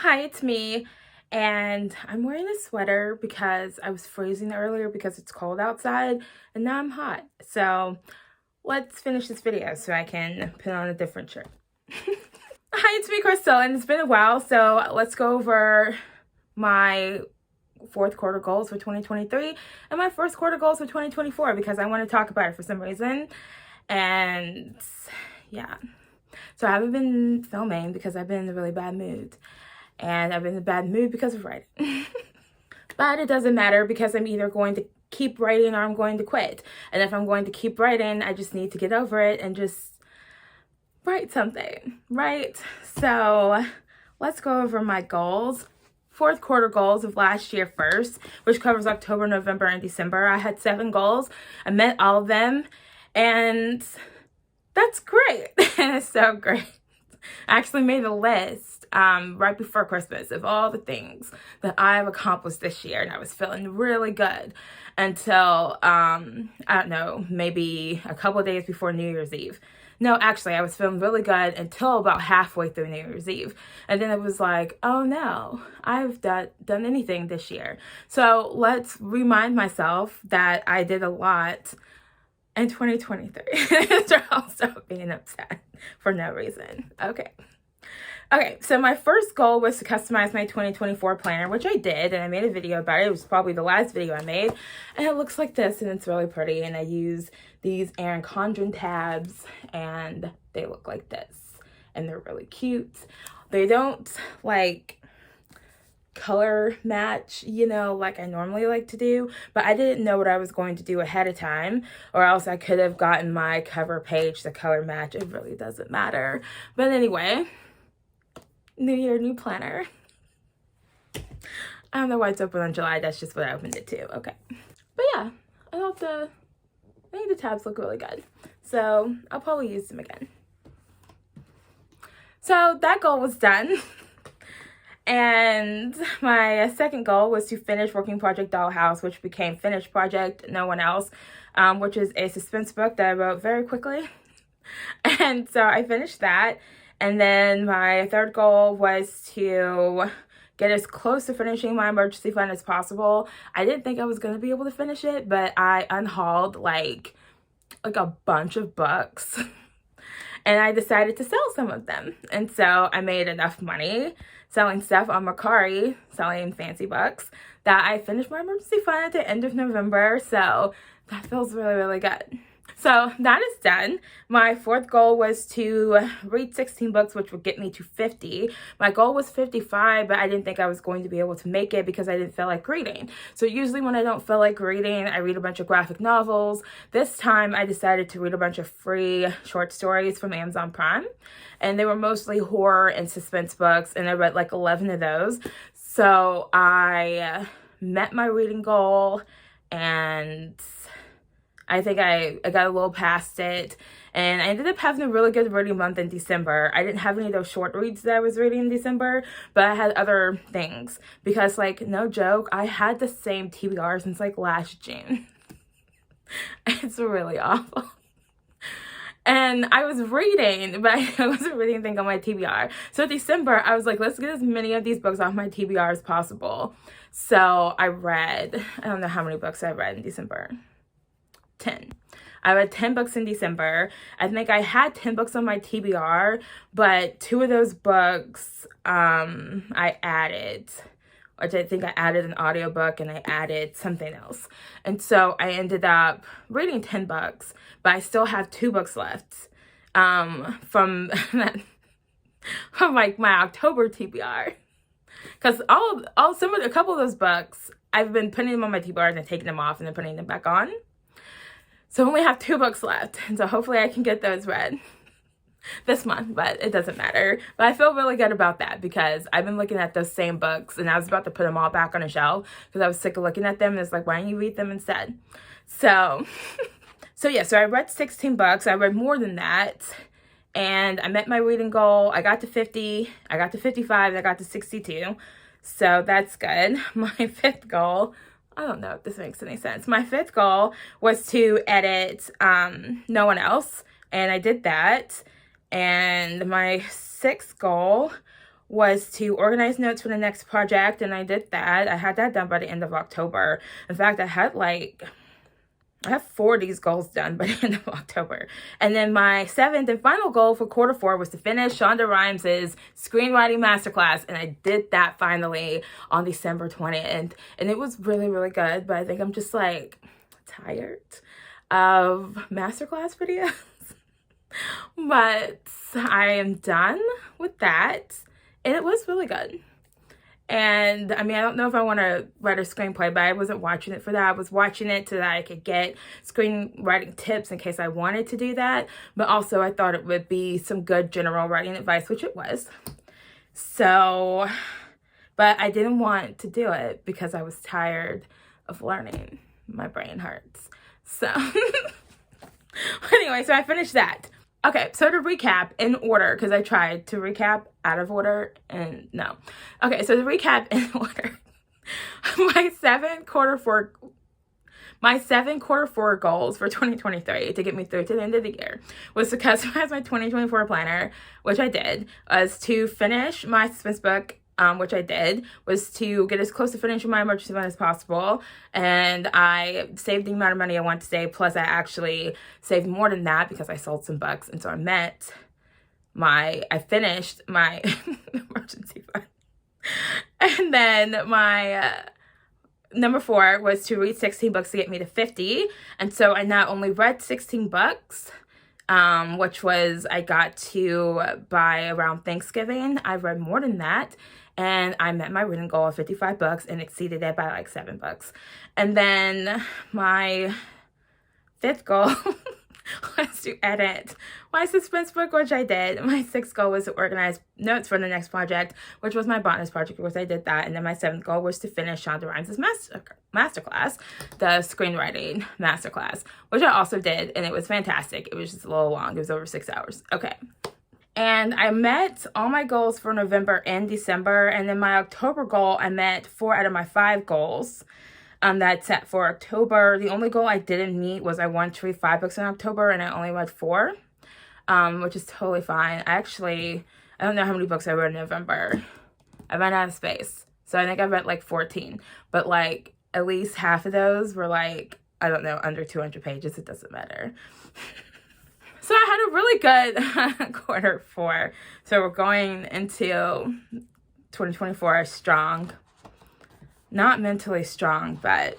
Hi, it's me, and I'm wearing a sweater because I was freezing earlier because it's cold outside, and now I'm hot. So let's finish this video so I can put on a different shirt. Hi, it's me, Crystal, and it's been a while, so let's go over my fourth quarter goals for 2023 and my first quarter goals for 2024 because I want to talk about it for some reason. And yeah, so I haven't been filming because I've been in a really bad mood. And I've been in a bad mood because of writing. But it doesn't matter because I'm either going to keep writing or I'm going to quit. And if I'm going to keep writing, I just need to get over it and just write something, right? So let's go over my goals. Fourth quarter goals of last year first, which covers October, November, and December. I had 7 goals. I met all of them. And that's great. It's so great. I actually made a list right before Christmas of all the things that I've accomplished this year, and I was feeling really good until I don't know, maybe a couple of days before New Year's Eve. No, actually, I was feeling really good until about halfway through New Year's Eve. And then it was like, oh no, I've done anything this year. So let's remind myself that I did a lot in 2023. So I'll stop being upset for no reason. Okay, so my first goal was to customize my 2024 planner, which I did, and I made a video about it. It was probably the last video I made, and it looks like this, and it's really pretty, and I use these Erin Condren tabs, and they look like this, and they're really cute. They don't, like, color match, like I normally like to do, but I didn't know what I was going to do ahead of time, or else I could have gotten my cover page to color match. It really doesn't matter. But anyway, new year, new planner. I don't know why it's open on July. That's just what I opened it to. Okay. But yeah, I think the tabs look really good. So I'll probably use them again. So that goal was done. And my second goal was to finish Working Project Dollhouse, which became Finished Project No One Else, which is a suspense book that I wrote very quickly. And so I finished that. And then my third goal was to get as close to finishing my emergency fund as possible. I didn't think I was going to be able to finish it, but I unhauled like a bunch of books. And I decided to sell some of them. And so I made enough money selling stuff on Mercari, selling fancy books, that I finished my emergency fund at the end of November. So that feels really, really good. So that is done. My fourth goal was to read 16 books, which would get me to 50. My goal was 55, but I didn't think I was going to be able to make it because I didn't feel like reading. So usually when I don't feel like reading, I read a bunch of graphic novels. This time I decided to read a bunch of free short stories from Amazon Prime. And they were mostly horror and suspense books, and I read like 11 of those. So I met my reading goal, and I think I got a little past it, and I ended up having a really good reading month in December. I didn't have any of those short reads that I was reading in December, but I had other things because, like, no joke, I had the same TBR since like last June. It's really awful. And I was reading, but I wasn't reading anything on my TBR. So December, I was like, let's get as many of these books off my TBR as possible. So I read, I don't know how many books I read in December. 10. I read 10 books in December. I think I had 10 books on my TBR, but 2 of those books I added, which I think I added an audiobook and I added something else. And so I ended up reading 10 books, but I still have 2 books left from that, from like my October TBR. Because a couple of those books, I've been putting them on my TBR and then taking them off and then putting them back on. So I only have 2 books left, and so hopefully I can get those read this month, but it doesn't matter. But I feel really good about that because I've been looking at those same books, and I was about to put them all back on a shelf because I was sick of looking at them, and it's like, why don't you read them instead? So I read 16 books. I read more than that, and I met my reading goal. I got to 50, I got to 55, I got to 62, so that's good. My 5th goal, I don't know if this makes any sense. My 5th goal was to edit No One Else, and I did that. And my 6th goal was to organize notes for the next project, and I did that. I had that done by the end of October. In fact, I have 4 of these goals done by the end of October. And then my 7th and final goal for quarter 4 was to finish Shonda Rhimes' screenwriting masterclass. And I did that finally on December 20th. And it was really, really good. But I think I'm just like tired of masterclass videos. But I am done with that. And it was really good. And I mean, I don't know if I want to write a screenplay, but I wasn't watching it for that. I was watching it so that I could get screenwriting tips in case I wanted to do that. But also I thought it would be some good general writing advice, which it was. So, but I didn't want to do it because I was tired of learning. My brain hurts. So, anyway, so I finished that. Okay, so to recap in order, because I tried to recap out of order and no. Okay, so to recap in order, my 7 quarter 4 goals for 2023 to get me through to the end of the year was to customize my 2024 planner, which I did, was to finish my suspense book, which I did, was to get as close to finishing my emergency fund as possible. And I saved the amount of money I want to save. Plus, I actually saved more than that because I sold some books. And so I finished my emergency fund. And then my number 4 was to read 16 books to get me to 50. And so I not only read 16 books, which was I got to by around Thanksgiving. I read more than that. And I met my reading goal of 55 books and exceeded it by like 7 books. And then my 5th goal was to edit my suspense book, which I did. My 6th goal was to organize notes for the next project, which was my botanist project, which I did that. And then my 7th goal was to finish Shonda Rhimes' masterclass, the screenwriting masterclass, which I also did. And it was fantastic. It was just a little long. It was over 6 hours. Okay. And I met all my goals for November and December. And then my October goal, I met 4 out of my 5 goals that's set for October. The only goal I didn't meet was I wanted to read 5 books in October, and I only read 4, which is totally fine. I don't know how many books I read in November. I ran out of space. So I think I read like 14. But like at least half of those were like, I don't know, under 200 pages. It doesn't matter. So I had a really good quarter 4. So we're going into 2024 strong. Not mentally strong, but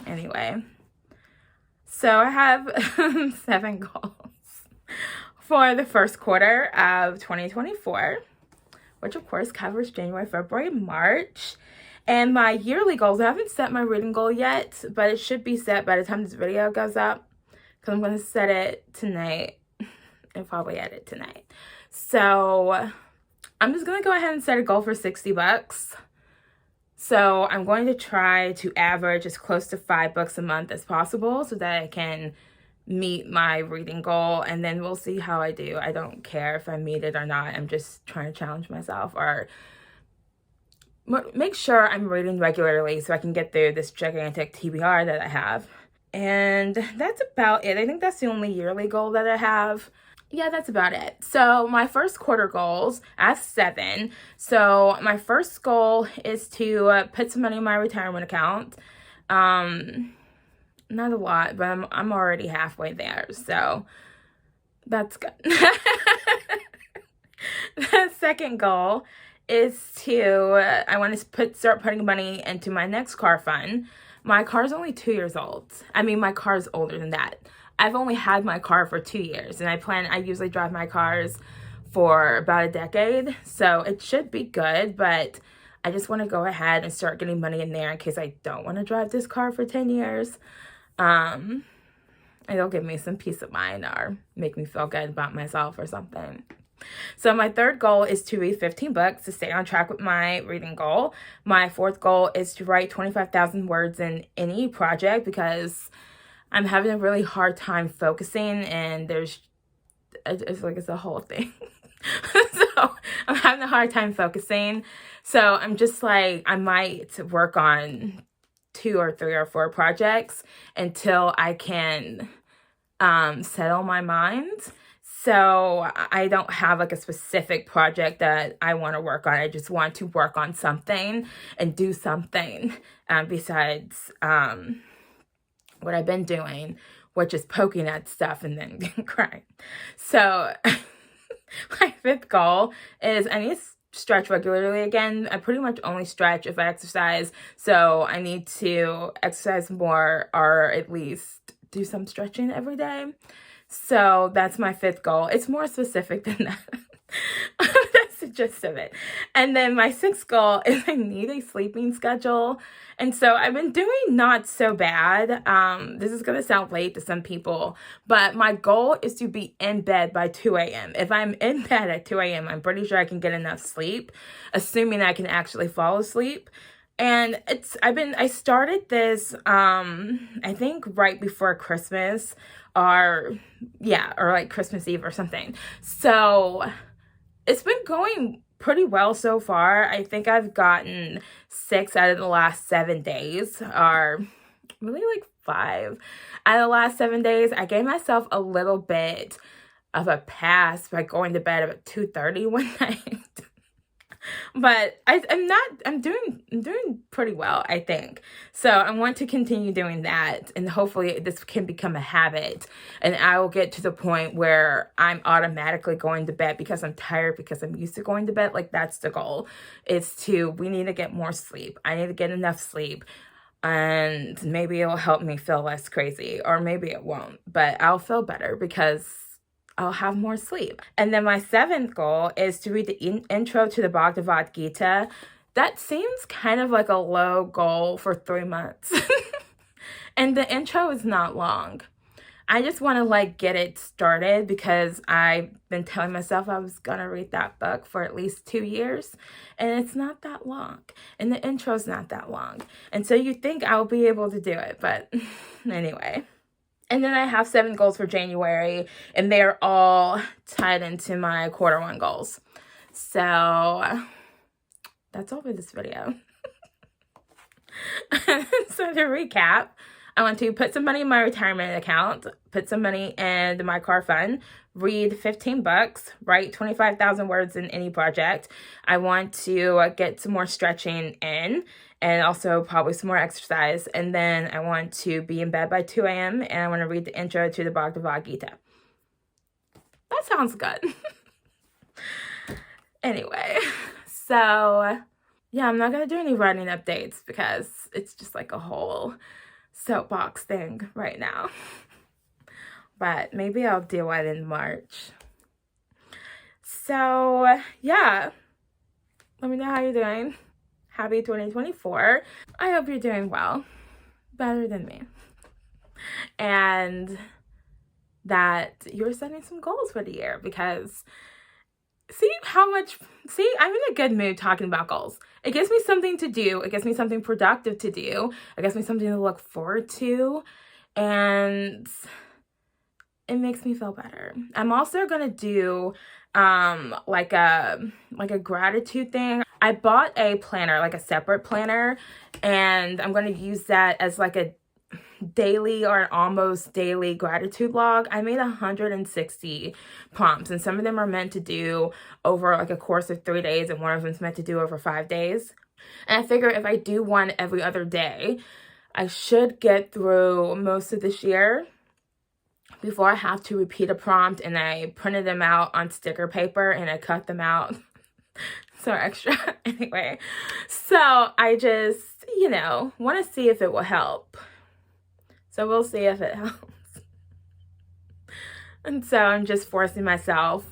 anyway. So I have 7 goals for the first quarter of 2024, which of course covers January, February, March. And my yearly goals, I haven't set my reading goal yet, but it should be set by the time this video goes up, because I'm going to set it tonight and probably edit tonight. So I'm just going to go ahead and set a goal for 60 bucks. So I'm going to try to average as close to 5 books a month as possible so that I can meet my reading goal, and then we'll see how I do. I don't care if I meet it or not. I'm just trying to challenge myself or make sure I'm reading regularly so I can get through this gigantic TBR that I have. And that's about it. I think that's the only yearly goal that I have. Yeah, that's about it. So my first quarter goals, I have 7. So my first goal is to put some money in my retirement account. Not a lot, but I'm already halfway there. So that's good. The second goal is I want to start putting money into my next car fund. My car's only 2 years old. I mean, my car's older than that. I've only had my car for 2 years, and I usually drive my cars for about a decade, so it should be good, but I just want to go ahead and start getting money in there in case I don't want to drive this car for 10 years. It'll give me some peace of mind or make me feel good about myself or something. So my third goal is to read 15 books to stay on track with my reading goal. My fourth goal is to write 25,000 words in any project because I'm having a really hard time focusing, and it's a whole thing. So I'm having a hard time focusing. So I'm just like, I might work on 2 or 3 or 4 projects until I can settle my mind. So I don't have like a specific project that I want to work on. I just want to work on something and do something besides what I've been doing, which is poking at stuff and then crying. So my fifth goal is I need to stretch regularly again. I pretty much only stretch if I exercise. So I need to exercise more, or at least do some stretching every day. So that's my fifth goal. It's more specific than that. That's the gist of it. And then my sixth goal is I need a sleeping schedule. And so I've been doing not so bad. This is going to sound late to some people, but my goal is to be in bed by 2 a.m. If I'm in bed at 2 a.m., I'm pretty sure I can get enough sleep, assuming I can actually fall asleep. And I started this, I think right before Christmas or like Christmas Eve or something. So it's been going pretty well so far. I think I've gotten 6 out of the last 7 days, or really like 5 out of the last 7 days. I gave myself a little bit of a pass by going to bed about 2:30 one night. But I'm doing pretty well, I think. So I want to continue doing that, and hopefully this can become a habit, and I will get to the point where I'm automatically going to bed because I'm tired, because I'm used to going to bed. Like, that's the goal, we need to get more sleep. I need to get enough sleep, and maybe it'll help me feel less crazy, or maybe it won't, but I'll feel better because I'll have more sleep. And then my 7th goal is to read the intro to the Bhagavad Gita. That seems kind of like a low goal for 3 months. And the intro is not long. I just want to like get it started because I've been telling myself I was going to read that book for at least 2 years, and it's not that long. And the intro's not that long. And so you think I'll be able to do it, but anyway. And then I have 7 goals for January, and they're all tied into my Q1 goals. So that's all for this video. So to recap, I want to put some money in my retirement account, put some money in my car fund, read 15 books, write 25,000 words in any project. I want to get some more stretching in, and also probably some more exercise. And then I want to be in bed by 2 a.m. and I want to read the intro to the Bhagavad Gita. That sounds good. Anyway, so yeah, I'm not going to do any writing updates because it's just like a whole soapbox thing right now. But maybe I'll do it in March. So yeah, let me know how you're doing. Happy 2024. I hope you're doing well, better than me, and that you're setting some goals for the year, because I'm in a good mood talking about goals. It gives me something to do. It gives me something productive to do. It gives me something to look forward to, and it makes me feel better. I'm also gonna do like a gratitude thing. I bought a planner, like a separate planner, and I'm going to use that as like a daily or almost daily gratitude log. I made 160 prompts, and some of them are meant to do over like a course of 3 days, and one of them is meant to do over 5 days. And I figure if I do one every other day, I should get through most of this year before I have to repeat a prompt. And I printed them out on sticker paper and I cut them out so extra. Anyway, so I just, want to see if it will help. So we'll see if it helps. And so I'm just forcing myself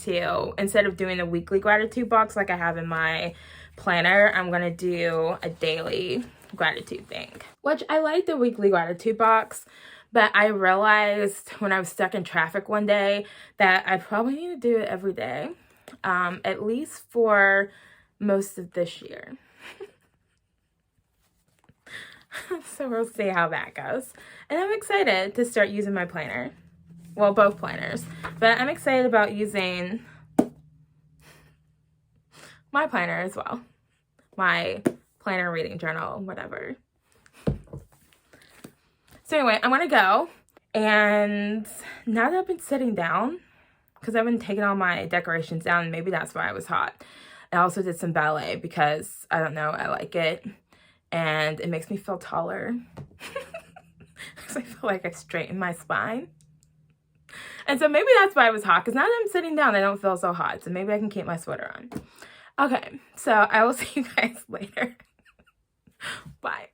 to, instead of doing a weekly gratitude box like I have in my planner, I'm going to do a daily gratitude thing, which I like the weekly gratitude box. But I realized when I was stuck in traffic one day that I probably need to do it every day, at least for most of this year. So we'll see how that goes. And I'm excited to start using my planner. Well, both planners. But I'm excited about using my planner as well. My planner, reading journal, whatever. So anyway, I'm going to go. And now that I've been sitting down, because I've been taking all my decorations down. Maybe that's why I was hot. I also did some ballet because, I don't know, I like it. And it makes me feel taller. Because I feel like I straighten my spine. And so maybe that's why I was hot. Because now that I'm sitting down, I don't feel so hot. So maybe I can keep my sweater on. Okay, so I will see you guys later. Bye.